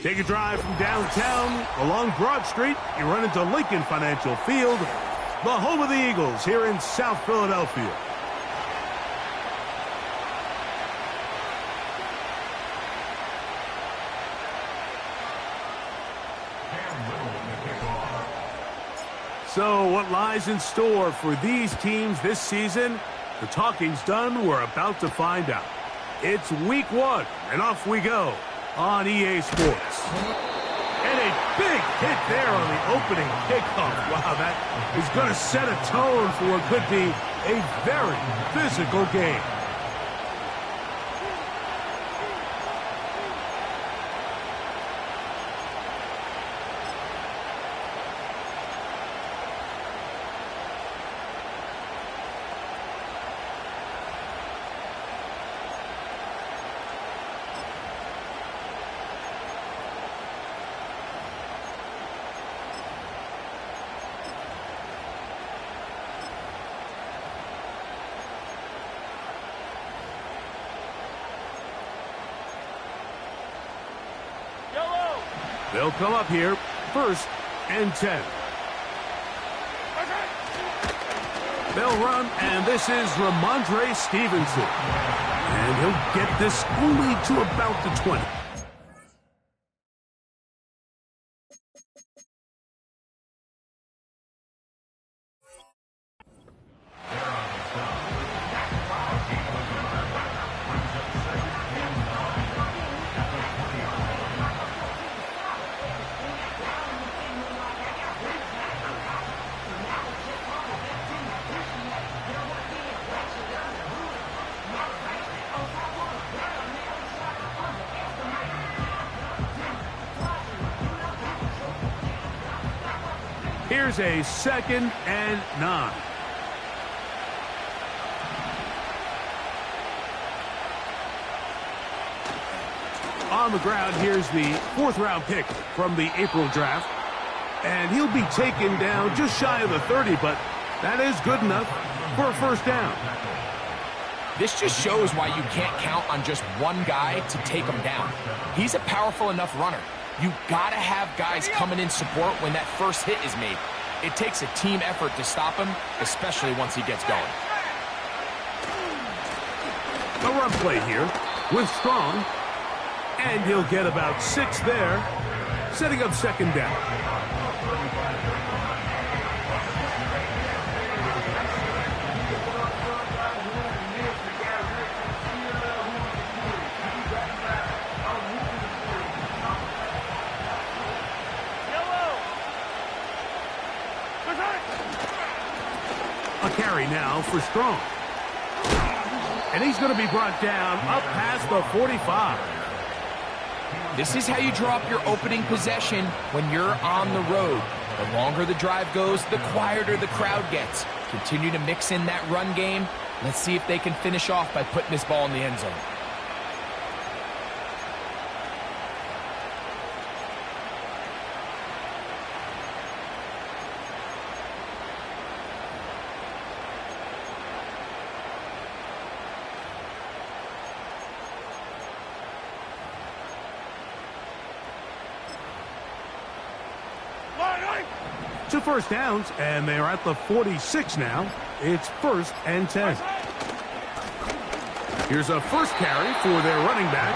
Take a drive from downtown along Broad Street. You run into Lincoln Financial Field, the home of the Eagles here in South Philadelphia. So what lies in store for these teams this season? The talking's done. We're about to find out. It's week 1, and off we go on EA Sports. And a big hit there on the opening kickoff. Wow, that is going to set a tone for what could be a very physical game. They'll come up here, 1st and 10. They'll run, and this is Ramondre Stevenson. And he'll get this only to about the 20. Here's a 2nd and 9. On the ground, here's the 4th-round pick from the April draft. And he'll be taken down just shy of the 30, but that is good enough for a 1st down. This just shows why you can't count on just one guy to take him down. He's a powerful enough runner. You gotta have guys coming in support when that first hit is made. It takes a team effort to stop him, especially once he gets going. A run play here with Strong, and he'll get about 6 there, setting up 2nd down. A carry now for Strong. And he's going to be brought down up past the 45. This is how you draw up your opening possession when you're on the road. The longer the drive goes, the quieter the crowd gets. Continue to mix in that run game. Let's see if they can finish off by putting this ball in the end zone. Two 1st downs, and they're at the 46 now. It's 1st and 10. Here's a 1st carry for their running back.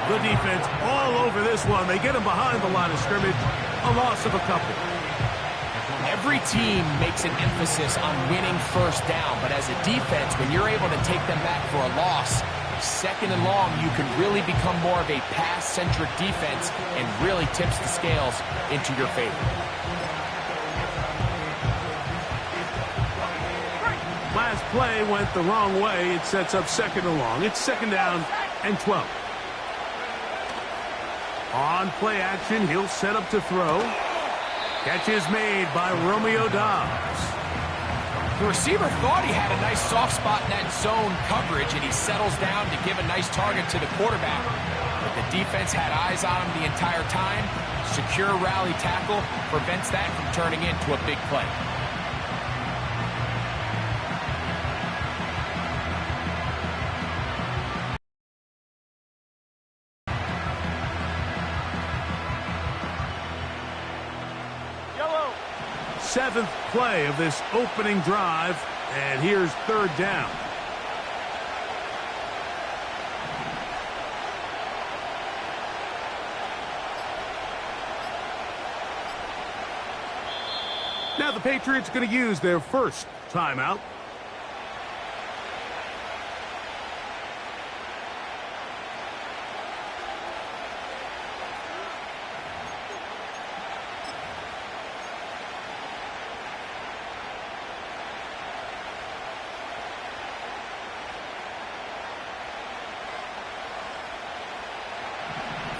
The defense all over this one. They get him behind the line of scrimmage. A loss of a couple. Every team makes an emphasis on winning 1st down, but as a defense, when you're able to take them back for a loss, 2nd and long, you can really become more of a pass-centric defense and really tips the scales into your favor. Last play went the wrong way. It sets up 2nd and long. It's 2nd down and 12. On play action, he'll set up to throw. Catch is made by Romeo Doubs. The receiver thought he had a nice soft spot in that zone coverage, and he settles down to give a nice target to the quarterback. But the defense had eyes on him the entire time. Secure rally tackle prevents that from turning into a big play. 7th play of this opening drive, and here's 3rd down. Now the Patriots going to use their first timeout.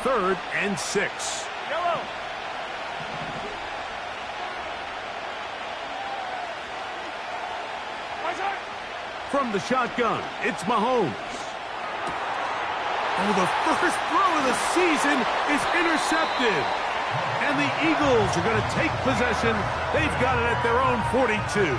Third and 6. Yellow. From the shotgun, it's Mahomes. Oh, the first throw of the season is intercepted. And the Eagles are going to take possession. They've got it at their own 42.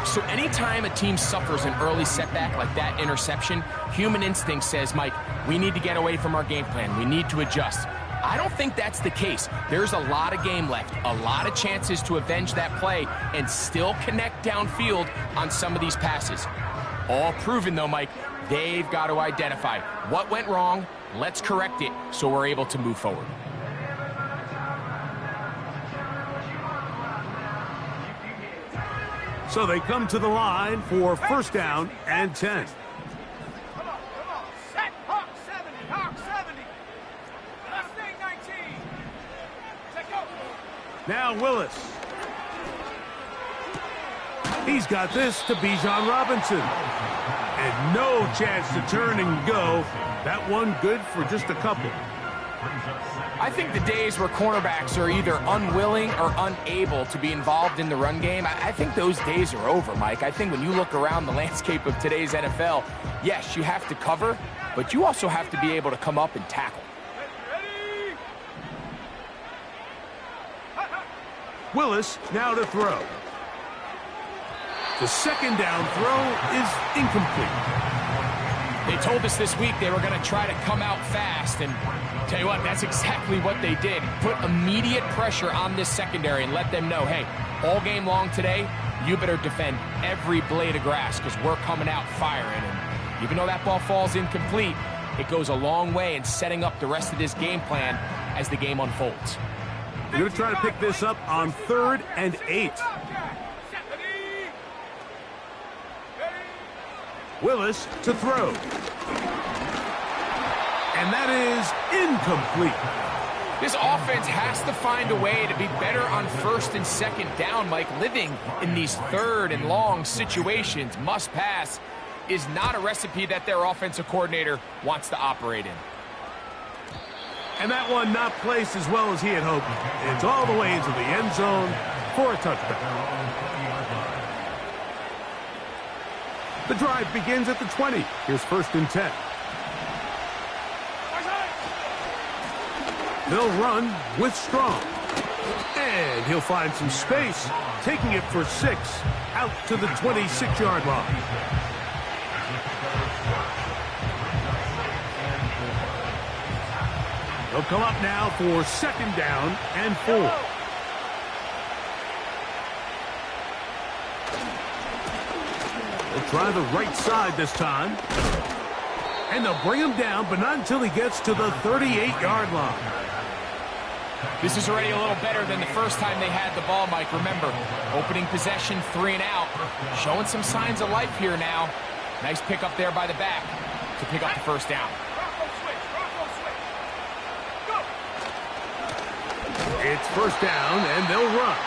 So anytime a team suffers an early setback like that interception, human instinct says, Mike, we need to get away from our game plan. We need to adjust. I don't think that's the case. There's a lot of game left, a lot of chances to avenge that play and still connect downfield on some of these passes. All proven, though, Mike, they've got to identify what went wrong, let's correct it so we're able to move forward. So they come to the line for 1st down and 10. Set. Hawk 70. Hawk 70. Mustang 19. Set, go. Now Willis. He's got this to Bijan Robinson. And no chance to turn and go. That one good for just a couple. I think the days where cornerbacks are either unwilling or unable to be involved in the run game, I think those days are over, Mike. I think when you look around the landscape of today's NFL, yes, you have to cover, but you also have to be able to come up and tackle. Ready. Willis now to throw. The 2nd down throw is incomplete. They told us this week they were going to try to come out fast, and tell you what, that's exactly what they did. Put immediate pressure on this secondary and let them know, hey, all game long today, you better defend every blade of grass because we're coming out firing. And even though that ball falls incomplete, it goes a long way in setting up the rest of this game plan as the game unfolds. They're going to try to pick this up on 3rd and 8. Willis to throw. And that is incomplete. This offense has to find a way to be better on 1st and 2nd down, Mike. Living in these 3rd and long situations, must pass, is not a recipe that their offensive coordinator wants to operate in. And that one not placed as well as he had hoped. It's all the way into the end zone for a touchdown. The drive begins at the 20. Here's 1st and 10. They'll run with Strong. And he'll find some space, taking it for 6 out to the 26-yard line. They'll come up now for 2nd down and 4. They'll try the right side this time. And they'll bring him down, but not until he gets to the 38-yard line. This is already a little better than the first time they had the ball, Mike. Remember, opening possession, 3 and out. Showing some signs of life here now. Nice pick up there by the back to pick up the 1st down. It's 1st down, and they'll run.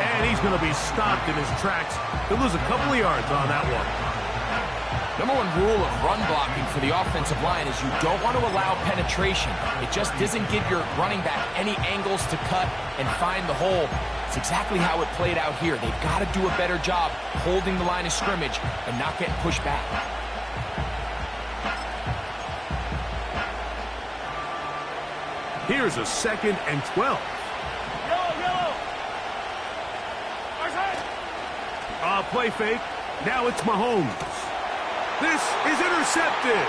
And he's going to be stopped in his tracks. He'll lose a couple of yards on that one. Number 1 rule of run blocking for the offensive line is you don't want to allow penetration. It just doesn't give your running back any angles to cut and find the hole. It's exactly how it played out here. They've got to do a better job holding the line of scrimmage and not getting pushed back. Here's a 2nd and 12. Yellow. Play fake. Now it's Mahomes. This is intercepted.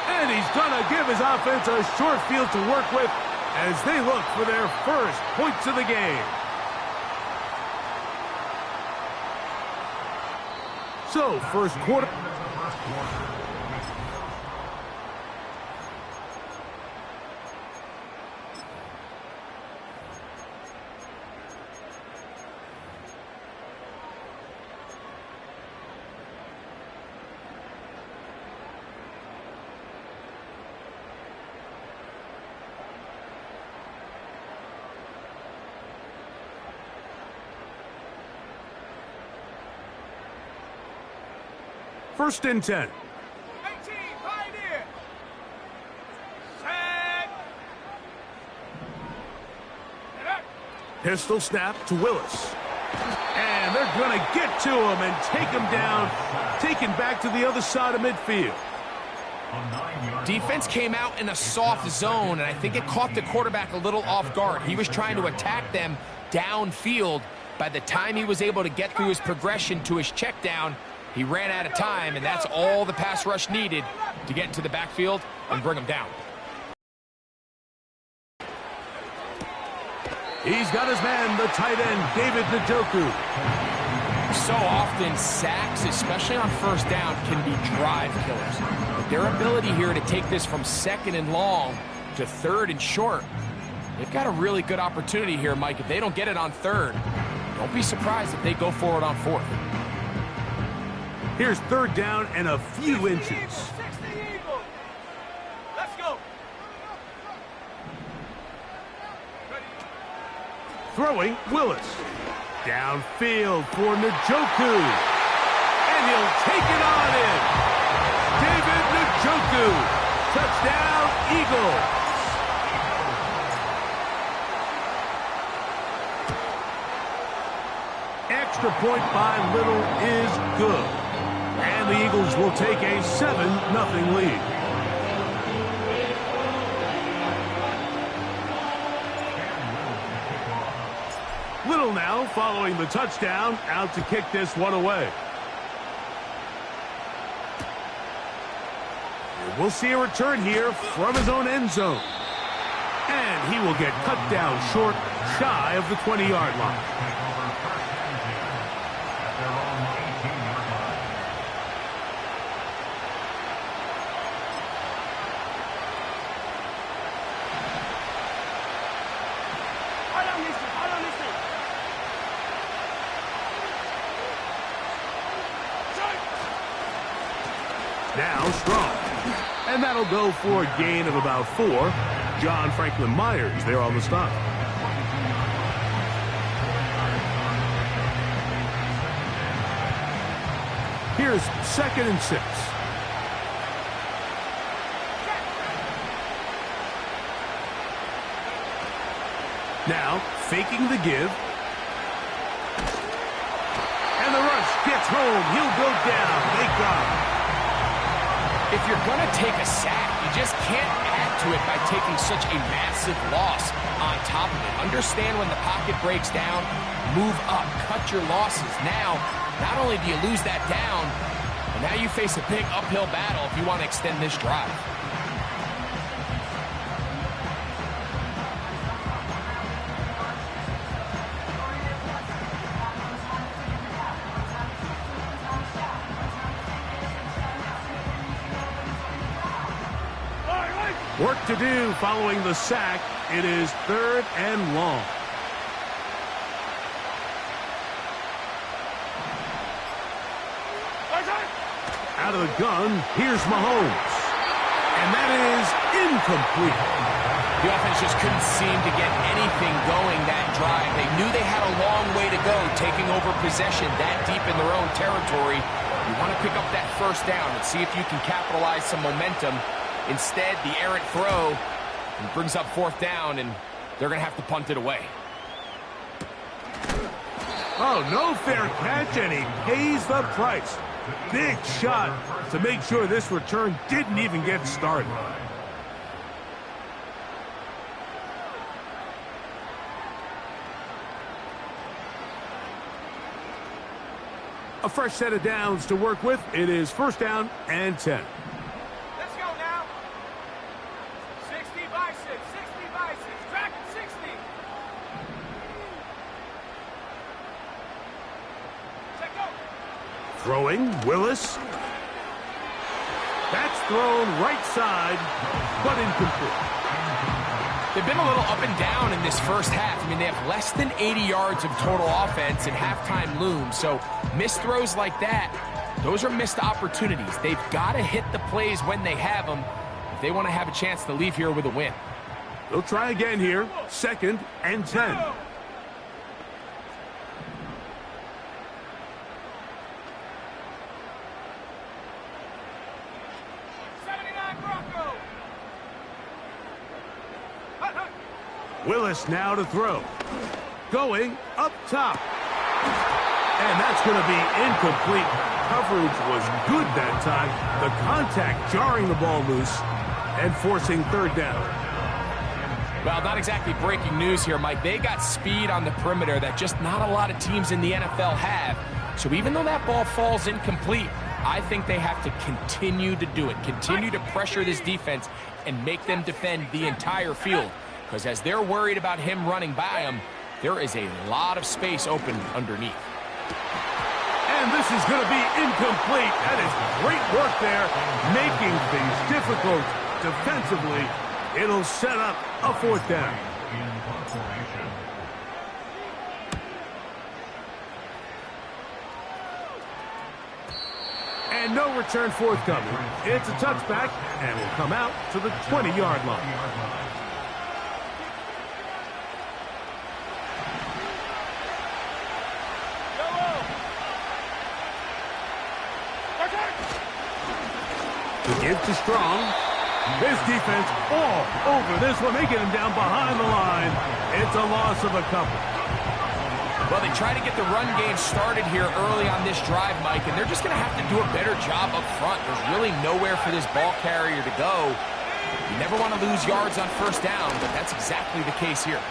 And he's going to give his offense a short field to work with as they look for their first points of the game. So, first quarter. First and 10. 18, Pioneer. Set. Pistol snap to Willis. And they're going to get to him and take him down, taken back to the other side of midfield. Defense came out in a soft zone, and I think it caught the quarterback a little off guard. He was trying to attack them downfield. By the time he was able to get through his progression to his check down, he ran out of time, and that's all the pass rush needed to get into the backfield and bring him down. He's got his man, the tight end, David Njoku. So often, sacks, especially on first down, can be drive killers. But their ability here to take this from second and long to third and short, they've got a really good opportunity here, Mike. If they don't get it on third, don't be surprised if they go forward on fourth. Here's third down and a few inches. 60 Eagles. Let's go. Throwing, Willis. Downfield for Njoku. And he'll take it on in. David Njoku. Touchdown, Eagles. Extra point by Little is good. And the Eagles will take a 7-0 lead. Little now following the touchdown, out to kick this one away. We'll see a return here from his own end zone. And he will get cut down short, shy of the 20-yard line. Now strong. And that'll go for a gain of about 4. John Franklin Myers there on the stop. Here's 2nd and 6. Now faking the give. And the rush gets home. He'll go down. They got him. If you're going to take a sack, you just can't add to it by taking such a massive loss on top of it. Understand when the pocket breaks down, move up, cut your losses. Now, not only do you lose that down, but now you face a big uphill battle if you want to extend this drive. Work to do following the sack. It is 3rd and long. Out of the gun, here's Mahomes. And that is incomplete. The offense just couldn't seem to get anything going that drive. They knew they had a long way to go, taking over possession that deep in their own territory. You want to pick up that first down and see if you can capitalize some momentum. Instead, the errant throw brings up 4th down, and they're going to have to punt it away. Oh, no fair catch, and he pays the price. Big shot to make sure this return didn't even get started. A fresh set of downs to work with. It is 1st down and 10. Let's go now. 60 by 6, 60 by 6, track it 60. Check go. Throwing, Willis. That's thrown right side, but incomplete. They've been a little up and down in this first half. I mean, they have less than 80 yards of total offense and halftime looms. So missed throws like that, those are missed opportunities. They've got to hit the plays when they have them if they want to have a chance to leave here with a win. They'll try again here. 2nd and 10. Willis now to throw. Going up top. And that's going to be incomplete. Coverage was good that time. The contact jarring the ball loose and forcing 3rd down. Well, not exactly breaking news here, Mike. They got speed on the perimeter that just not a lot of teams in the NFL have. So even though that ball falls incomplete, I think they have to continue to do it. Continue to pressure this defense and make them defend the entire field. Because as they're worried about him running by them, there is a lot of space open underneath. And this is going to be incomplete. That is great work there, making things difficult defensively. It'll set up a 4th down. And no return forthcoming. It's a touchback, and will come out to the 20-yard line. To give to Strong. His defense all over this one. They get him down behind the line. It's a loss of a couple. Well, they try to get the run game started here early on this drive, Mike, and they're just going to have to do a better job up front. There's really nowhere for this ball carrier to go. You never want to lose yards on 1st down, but that's exactly the case here.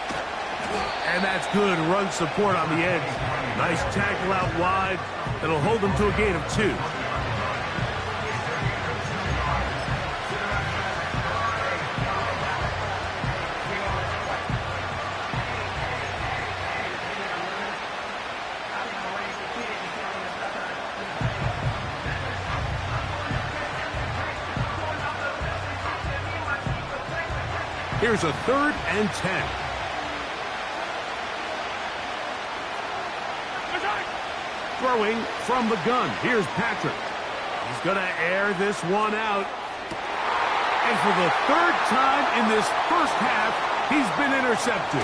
And that's good run support on the edge. Nice tackle out wide. It'll hold them to a gain of 2. Here's a 3rd and 10. Throwing from the gun. Here's Patrick. He's going to air this one out. And for the 3rd time in this first half, he's been intercepted.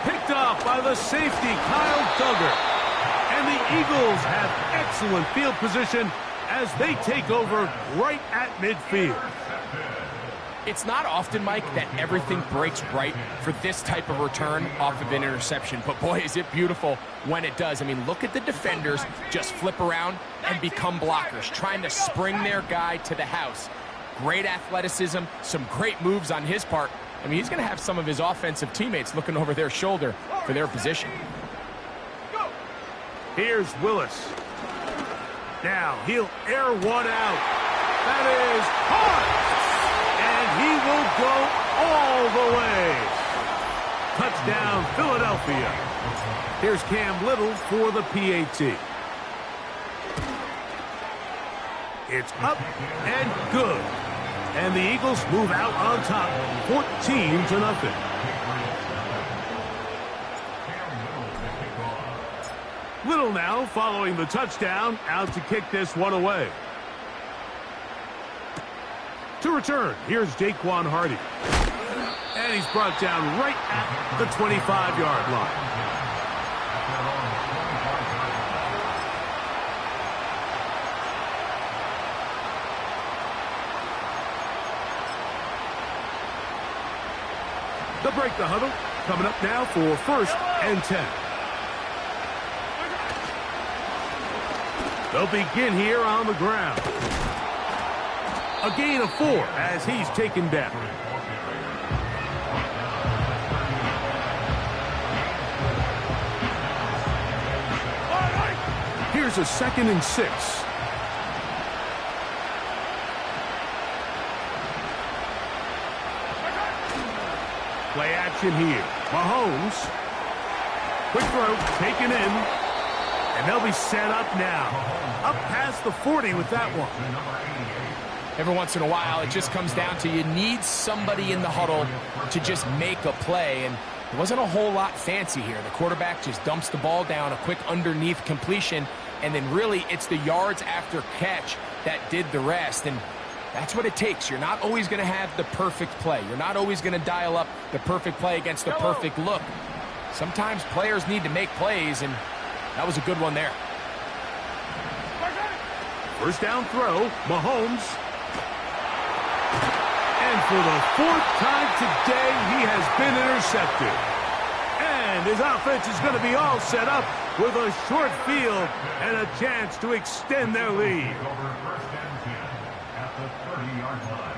Picked off by the safety, Kyle Duggar. And the Eagles have excellent field position as they take over right at midfield. It's not often, Mike, that everything breaks right for this type of return off of an interception. But, boy, is it beautiful when it does. I mean, look at the defenders just flip around and become blockers, trying to spring their guy to the house. Great athleticism, some great moves on his part. I mean, he's going to have some of his offensive teammates looking over their shoulder for their position. Here's Willis. Now he'll air one out. That is hard. And he will go all the way. Touchdown, Philadelphia. Here's Cam Little for the PAT. It's up and good. And the Eagles move out on top, 14-0. Little now following the touchdown, out to kick this one away. To return, here's Jaquan Hardy. And he's brought down right at the 25-yard line. They'll break the huddle. Coming up now for 1st and 10. They'll begin here on the ground. A gain of 4 as he's taken down. Here's a 2nd and 6. Play action here. Mahomes. Quick throw taken in. And they'll be set up now. Up past the 40 with that one. Every once in a while, it just comes down to you need somebody in the huddle to just make a play. And it wasn't a whole lot fancy here. The quarterback just dumps the ball down, a quick underneath completion, and then really it's the yards after catch that did the rest. And that's what it takes. You're not always going to have the perfect play. You're not always going to dial up the perfect play against the perfect look. Sometimes players need to make plays, and that was a good one there. First down throw, Mahomes. And for the 4th time today, he has been intercepted. And his offense is going to be all set up with a short field and a chance to extend their lead. At the 30-yard line.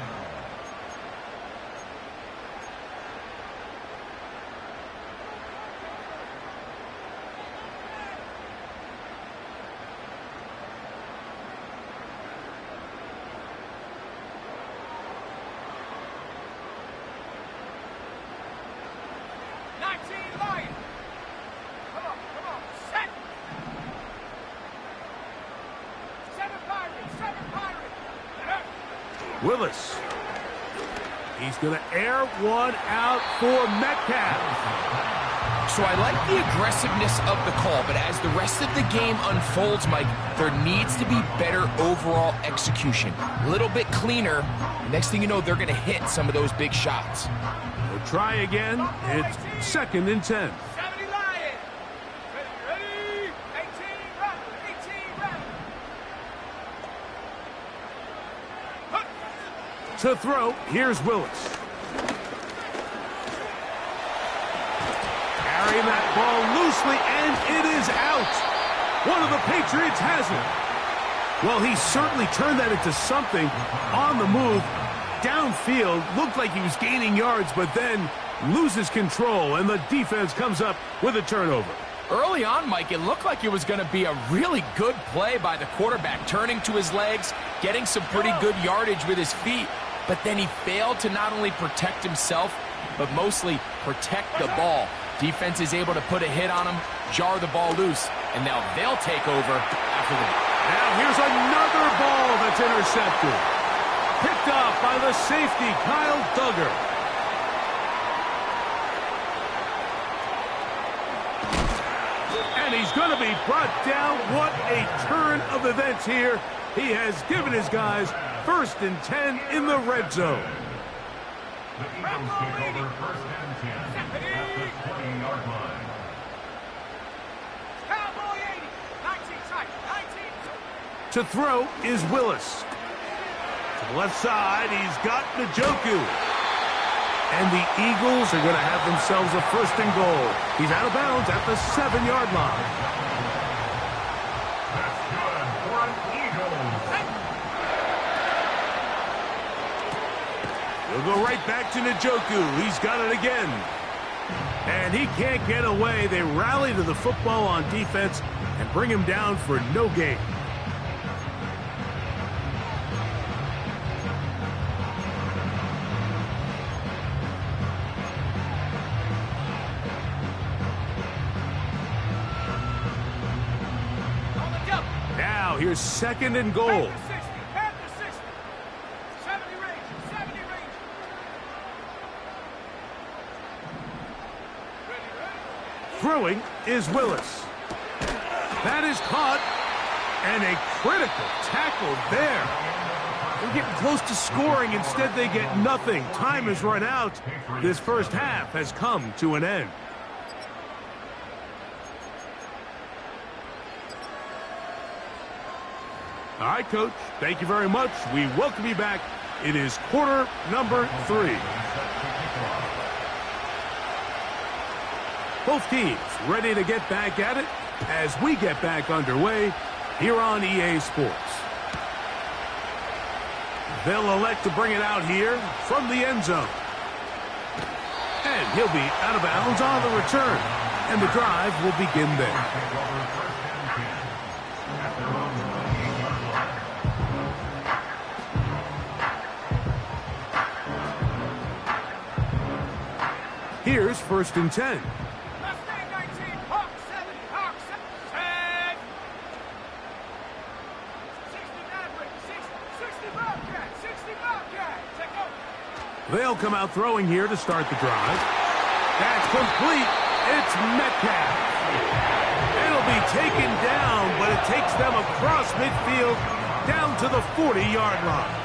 Willis. He's going to air one out for Metcalf. So I like the aggressiveness of the call, but as the rest of the game unfolds, Mike, there needs to be better overall execution. A little bit cleaner. The next thing you know, they're going to hit some of those big shots. We'll try again. It's 2nd and 10. 70 Lions. Ready? 18 run. 18 run. To throw, here's Willis. Carrying that ball loosely, and it is out. One of the Patriots has it. Well, he certainly turned that into something on the move. Downfield, looked like he was gaining yards, but then loses control, and the defense comes up with a turnover. Early on, Mike, it looked like it was going to be a really good play by the quarterback, turning to his legs, getting some pretty good yardage with his feet, but then he failed to not only protect himself, but mostly protect the ball. Defense is able to put a hit on him, jar the ball loose, and now they'll take over after the... Now here's another ball that's intercepted. Picked up by the safety, Kyle Duggar. And he's going to be brought down. What a turn of events here. He has given his guys 1st and 10 in the red zone. The Eagles take over 1st and 10 at the 20-yard line. Cowboy 80. 19 tight. 19. To throw is Willis. To the left side, he's got Njoku. And the Eagles are going to have themselves a 1st and goal. He's out of bounds at the 7-yard line. That's good for an Eagles. He'll go right back to Njoku. He's got it again. And he can't get away. They rally to the football on defense and bring him down for no gain. Now here's 2nd and goal. At the 60. 70 range. 70 range. Throwing is Willis. That is caught. And a critical tackle there. They're getting close to scoring. Instead, they get nothing. Time has run out. This first half has come to an end. All right, Coach. Thank you very much. We welcome you back. It is quarter number 3. Both teams ready to get back at it as we get back underway here on EA Sports. They'll elect to bring it out here from the end zone. And he'll be out of bounds on the return. And the drive will begin there. Here's 1st and 10. Mustang 19, Hawk 70, Hawk 7. They'll come out throwing here to start the drive. That's complete. It's Metcalf. It'll be taken down, but it takes them across midfield down to the 40-yard line.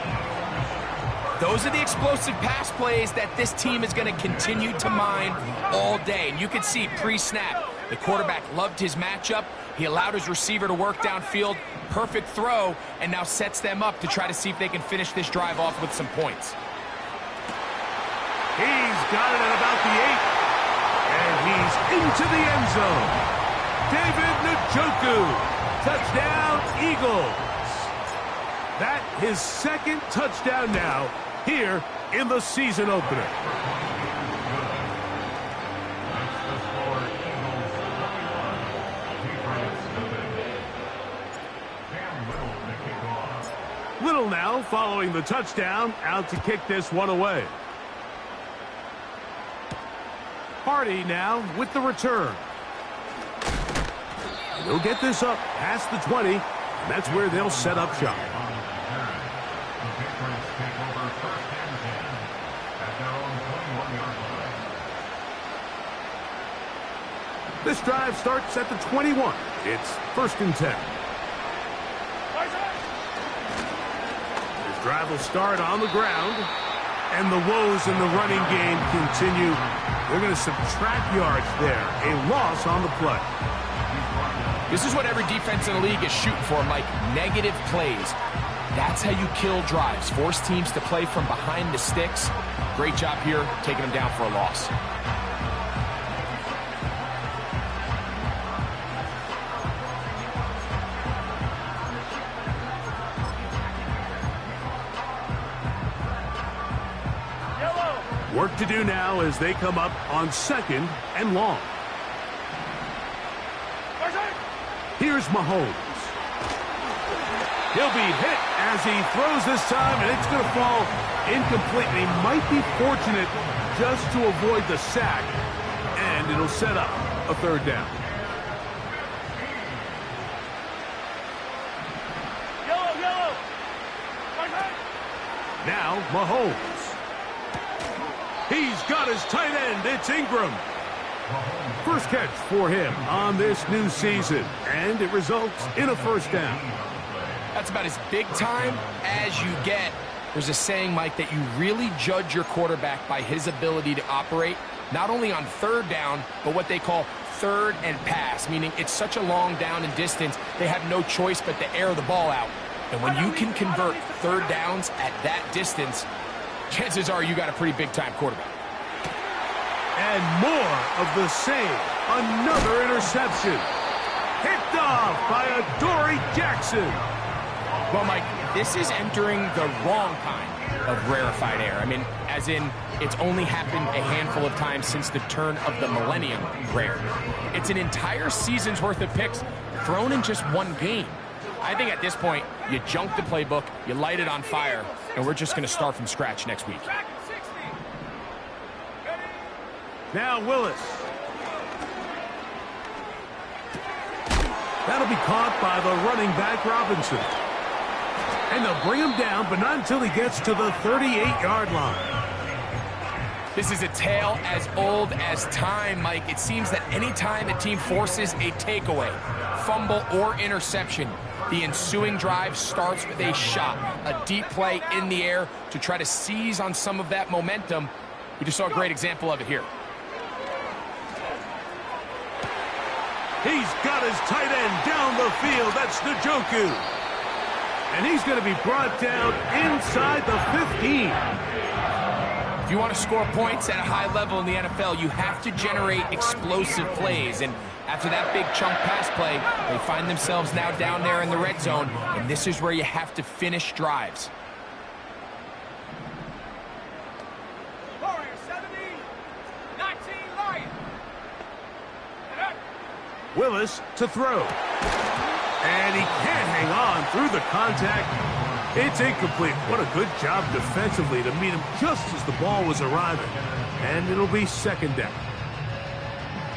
Those are the explosive pass plays that this team is going to continue to mine all day. And you can see pre-snap, the quarterback loved his matchup. He allowed his receiver to work downfield. Perfect throw, and now sets them up to try to see if they can finish this drive off with some points. He's got it at about the 8. And he's into the end zone. David Njoku. Touchdown, Eagles. That his second touchdown now here in the season opener. Little now following the touchdown, out to kick this one away. Hardy now with the return. They'll get this up past the 20, and that's where they'll set up shop. This drive starts at the 21. It's 1st and 10. This drive will start on the ground, and the woes in the running game continue. They're going to subtract yards there. A loss on the play. This is what every defense in the league is shooting for, Mike. Negative plays. That's how you kill drives. Force teams to play from behind the sticks. Great job here, taking them down for a loss. Work to do now as they come up on 2nd and long. Here's Mahomes. He'll be hit as he throws this time, and it's going to fall incomplete. He might be fortunate just to avoid the sack, and it'll set up a 3rd down. Now Mahomes. He's got his tight end. It's Ingram. First catch for him on this new season, and it results in a 1st down. That's about as big time as you get. There's a saying, Mike, that you really judge your quarterback by his ability to operate, not only on 3rd down, but what they call 3rd and pass, meaning it's such a long down and distance, they have no choice but to air the ball out. And when you can convert 3rd downs at that distance, chances are you got a pretty big-time quarterback. And more of the same. Another interception. Picked off by Adoree Jackson. Well, Mike, this is entering the wrong kind of rarefied air. I mean, as in, it's only happened a handful of times since the turn of the millennium rare. It's an entire season's worth of picks thrown in just one game. I think at this point, you junk the playbook, you light it on fire, and we're just going to start from scratch next week. Now Willis. That'll be caught by the running back Robinson. And they'll bring him down, but not until he gets to the 38-yard line. This is a tale as old as time, Mike. It seems that any time the team forces a takeaway, fumble, or interception, the ensuing drive starts with a shot, a deep play in the air to try to seize on some of that momentum. We just saw a great example of it here. He's got his tight end down the field. That's Njoku. And he's going to be brought down inside the 15. If you want to score points at a high level in the NFL, you have to generate explosive plays. And after that big chunk pass play, they find themselves now down there in the red zone. And this is where you have to finish drives. Willis to throw. And he can't hang on through the contact. It's incomplete. What a good job defensively to meet him just as the ball was arriving. And it'll be 2nd down.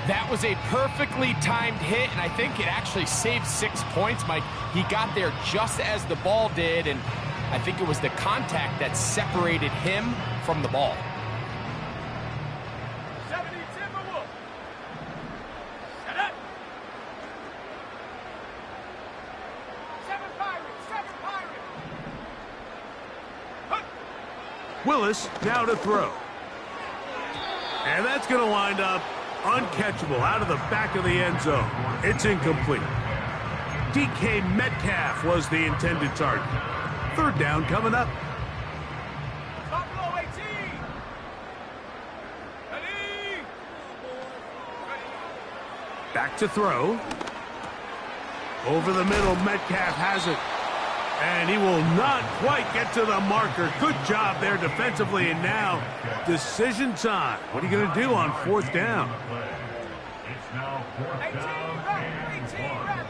That was a perfectly timed hit, and I think it actually saved 6 points, Mike. He got there just as the ball did, and I think it was the contact that separated him from the ball. 70 Timberwolves. Set up. 7 Pirates. 7 Pirates. Hunt. Willis now to throw. And that's going to wind up uncatchable out of the back of the end zone. It's incomplete. DK Metcalf was the intended target. Third down coming up. Buffalo 18. Ready. Back to throw. Over the middle, Metcalf has it. And he will not quite get to the marker. Good job there defensively, and now decision time. What are you going to do on fourth down? It's now 4th 18 down back. and 18 1. back.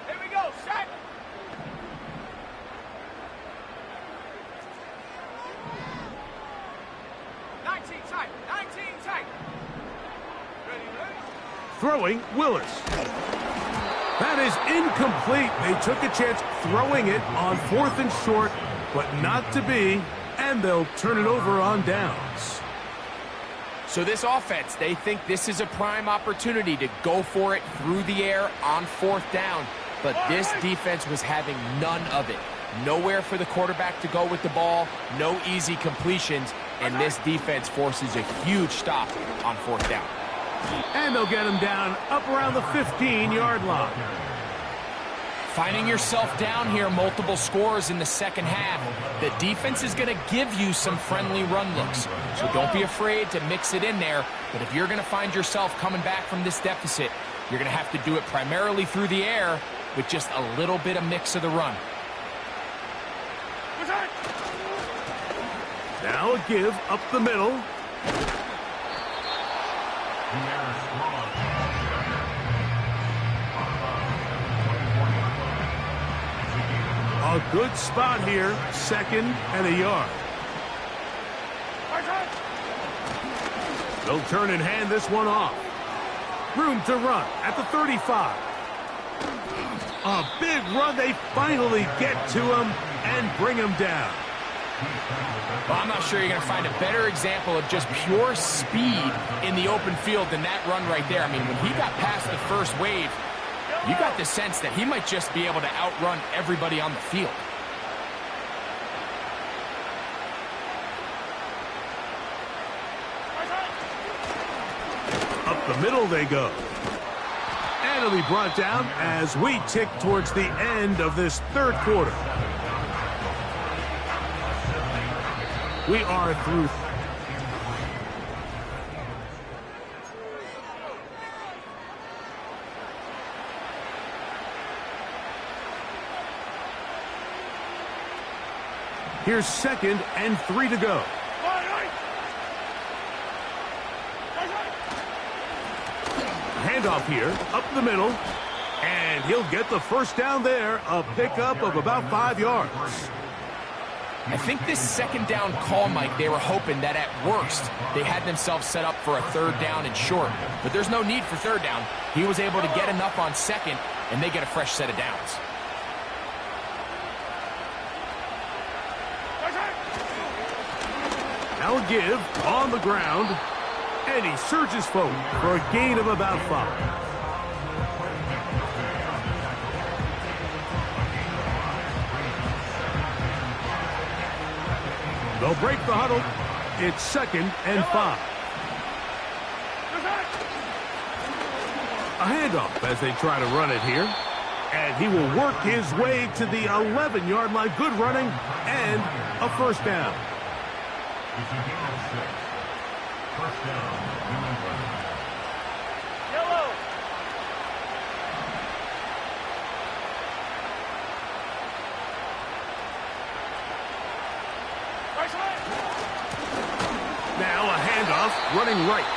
Here we go. Set. Tight. 19 tight. Ready, ready? Throwing, Willis. That is incomplete. They took a chance throwing it on fourth and short, but not to be, and they'll turn it over on downs. So this offense, they think this is a prime opportunity to go for it through the air on fourth down, but this defense was having none of it. Nowhere for the quarterback to go with the ball, no easy completions, and this defense forces a huge stop on fourth down. And they'll get him down up around the 15-yard line. Finding yourself down here, multiple scores in the second half. The defense is going to give you some friendly run looks, so don't be afraid to mix it in there. But if you're going to find yourself coming back from this deficit, you're going to have to do it primarily through the air with just a little bit of mix of the run. Now a give up the middle. A good spot here, second and a yard. They'll turn and hand this one off. Room to run at the 35. A big run. They finally get to him and bring him down. Well, I'm not sure you're going to find a better example of just pure speed in the open field than that run right there. I mean, when he got past the first wave, you got the sense that he might just be able to outrun everybody on the field. Up the middle they go. And it'll be brought down as we tick towards the end of this third quarter. We are through. Here's 2nd and 3 to go. Handoff here, up the middle, and he'll get the first down there, a pickup of about 5 yards. I think this second down call, Mike, they were hoping that at worst they had themselves set up for a third down and short. But there's no need for third down. He was able to get enough on second, and they get a fresh set of downs. Now a give on the ground, and he surges forward for a gain of about 5. They'll break the huddle. It's 2nd and 5. A handoff as they try to run it here. And he will work his way to the 11-yard line. Good running and a first down. It's a gain of 6. First down, New England. Yellow. Now a handoff, running right.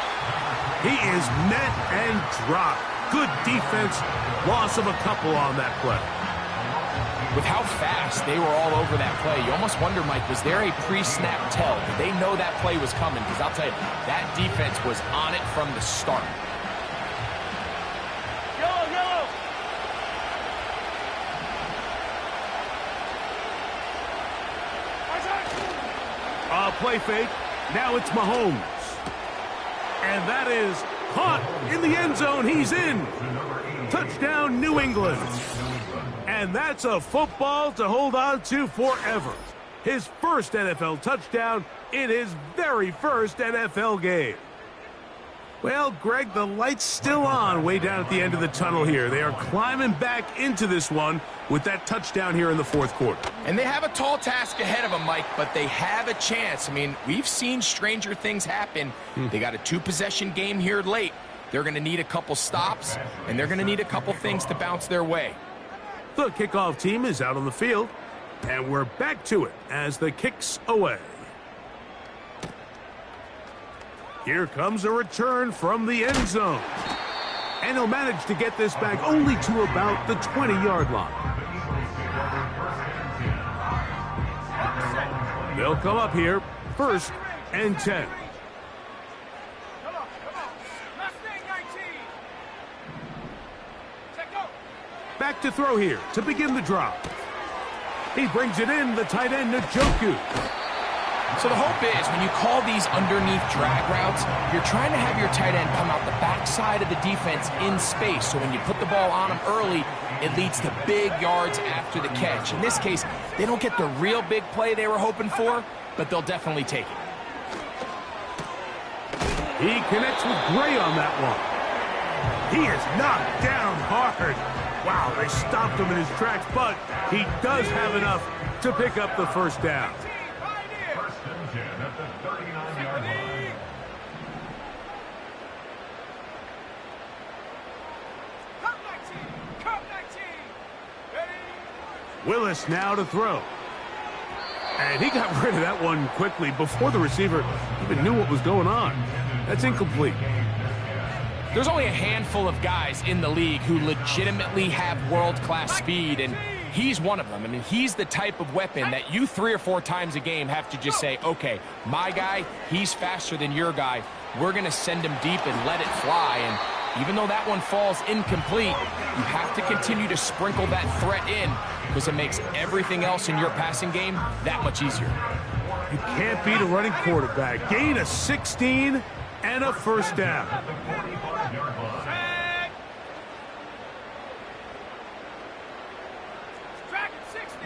He is met and dropped. Good defense. Loss of a couple on that play. With how fast they were all over that play, you almost wonder, Mike, was there a pre-snap tell? Did they know that play was coming? Because I'll tell you, that defense was on it from the start. Yellow, yellow. play fake. Now it's Mahomes. And that is caught in the end zone. He's in. Touchdown, New England. And that's a football to hold on to forever. His first NFL touchdown in his very first NFL game. Well, Greg, the light's still on way down at the end of the tunnel here. They are climbing back into this one with that touchdown here in the fourth quarter. And they have a tall task ahead of them, Mike, but they have a chance. I mean, we've seen stranger things happen. They got a two-possession game here late. They're going to need a couple stops, and they're going to need a couple things to bounce their way. The kickoff team is out on the field, and we're back to it as the kick's away. Here comes a return from the end zone. And he'll manage to get this back only to about the 20-yard line. They'll come up here, 1st and 10. Come on. Last thing, 19. Check go. Back to throw here to begin the drop. He brings it in, the tight end, Njoku. So the hope is when you call these underneath drag routes, you're trying to have your tight end come out the backside of the defense in space. So when you put the ball on him early, it leads to big yards after the catch. In this case, they don't get the real big play they were hoping for, but they'll definitely take it. He connects with Gray on that one. He is knocked down hard. Wow, they stopped him in his tracks, but he does have enough to pick up the first down. First and 10 at the 39-yard line. Come 19. Ready. Willis now to throw. And he got rid of that one quickly before the receiver even knew what was going on. That's incomplete. There's only a handful of guys in the league who legitimately have world-class speed, and he's one of them. I mean, he's the type of weapon that you 3 or 4 times a game have to just say, okay, my guy, he's faster than your guy. We're going to send him deep and let it fly. And even though that one falls incomplete, you have to continue to sprinkle that threat in because it makes everything else in your passing game that much easier. You can't beat a running quarterback. Gain of 16 and a first down. Set. Track at 60.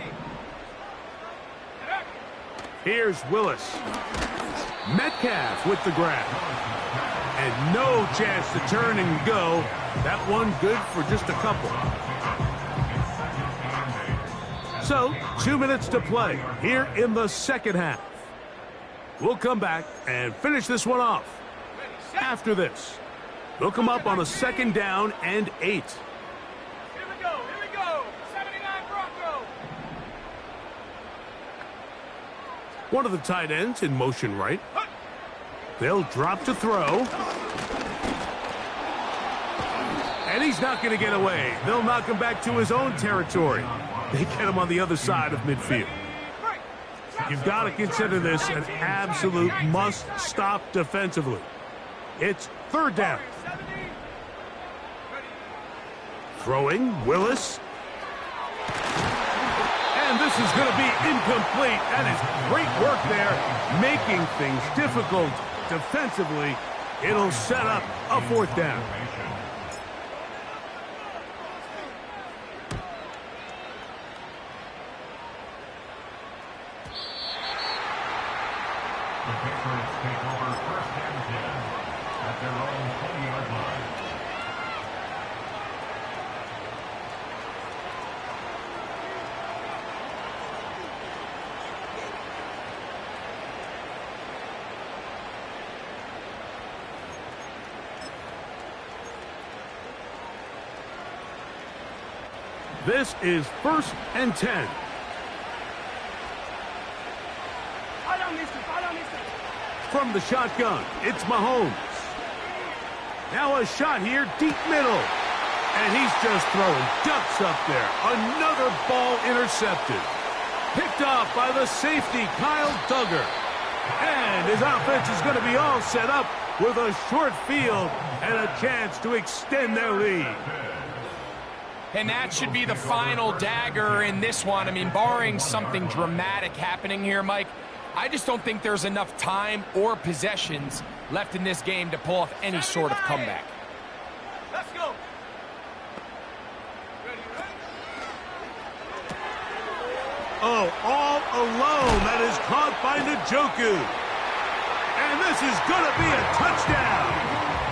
Get up. Here's Willis. Metcalf with the grab. And no chance to turn and go. That one good for just a couple. So, 2 minutes to play here in the second half. We'll come back and finish this one off. After this, they'll come up on a 2nd down and 8. Here we go. 79 Bronco. One of the tight ends in motion right. They'll drop to throw. And he's not going to get away. They'll knock him back to his own territory. They get him on the other side of midfield. You've got to consider this an absolute must-stop defensively. It's 3rd down. Throwing, Willis. And this is going to be incomplete. That is great work there, making things difficult defensively. It'll set up a 4th down. The Patriots take over 1st and 10 at their own 20-yard line. This is 1st and 10. From the shotgun, it's Mahomes. Now a shot here, deep middle. And he's just throwing ducks up there. Another ball intercepted. Picked off by the safety, Kyle Duggar. And his offense is going to be all set up with a short field and a chance to extend their lead. And that should be the final dagger in this one. I mean, barring something dramatic happening here, Mike, I just don't think there's enough time or possessions left in this game to pull off any sort of comeback. Let's go. Ready, ready? Oh, all alone. That is caught by Njoku. And this is going to be a touchdown.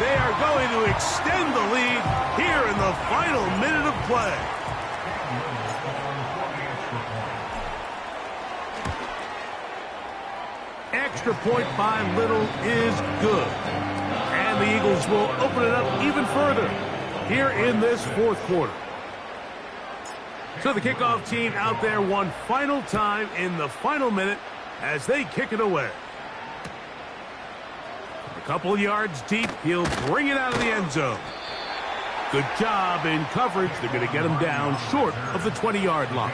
They are going to extend the lead here in the final minute of play. Extra point by Little is good. And the Eagles will open it up even further here in this fourth quarter. So the kickoff team out there one final time in the final minute as they kick it away. A couple yards deep, he'll bring it out of the end zone. Good job in coverage. They're going to get him down short of the 20-yard line.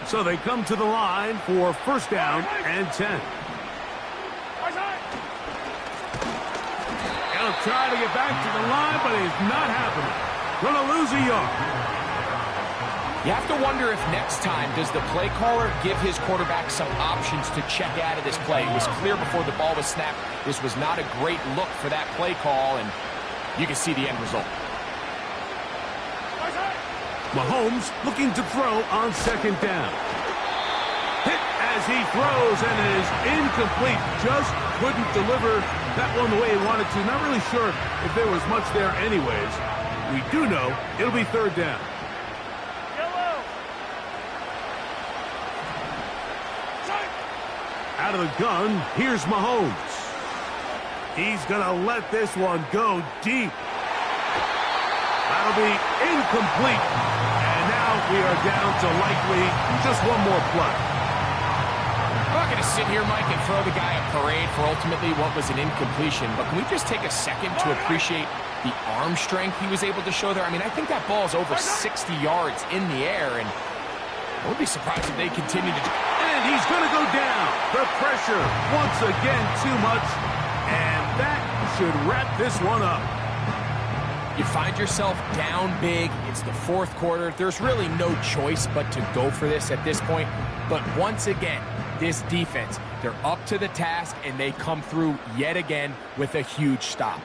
So they come to the line for first down and 10. He'll try to get back to the line, but it's not happening. Going to lose a yard. You have to wonder if next time does the play caller give his quarterback some options to check out of this play. It was clear before the ball was snapped. This was not a great look for that play call, and you can see the end result. Mahomes looking to throw on second down. Hit as he throws, and it is incomplete. Just couldn't deliver that one the way he wanted to. Not really sure if there was much there anyways. We do know it'll be third down. Out of the gun, here's Mahomes. He's going to let this one go deep. That'll be incomplete. And now we are down to likely just one more play. I'm not going to sit here, Mike, and throw the guy a parade for ultimately what was an incompletion, but can we just take a second to appreciate the arm strength he was able to show there? I mean, I think that ball is over 60 yards in the air, and I would be surprised if they continue to... And he's going to go down. The pressure, once again, too much. And that should wrap this one up. You find yourself down big. It's the fourth quarter. There's really no choice but to go for this at this point. But once again, this defense, they're up to the task, and they come through yet again with a huge stop.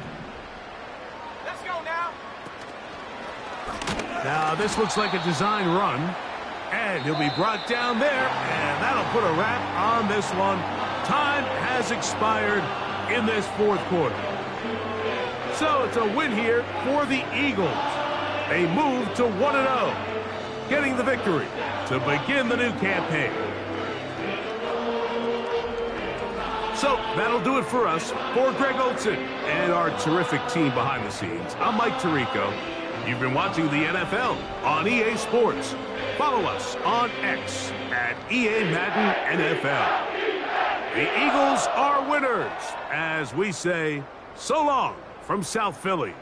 Let's go now. Now, this looks like a design run. And he'll be brought down there, and that'll put a wrap on this one. Time has expired in this fourth quarter. So it's a win here for the Eagles. They move to 1-0, getting the victory to begin the new campaign. So that'll do it for us. For Greg Olsen and our terrific team behind the scenes, I'm Mike Tirico. You've been watching the NFL on EA Sports. Follow us on X at EA Madden NFL. The Eagles are winners, as we say, so long from South Philly.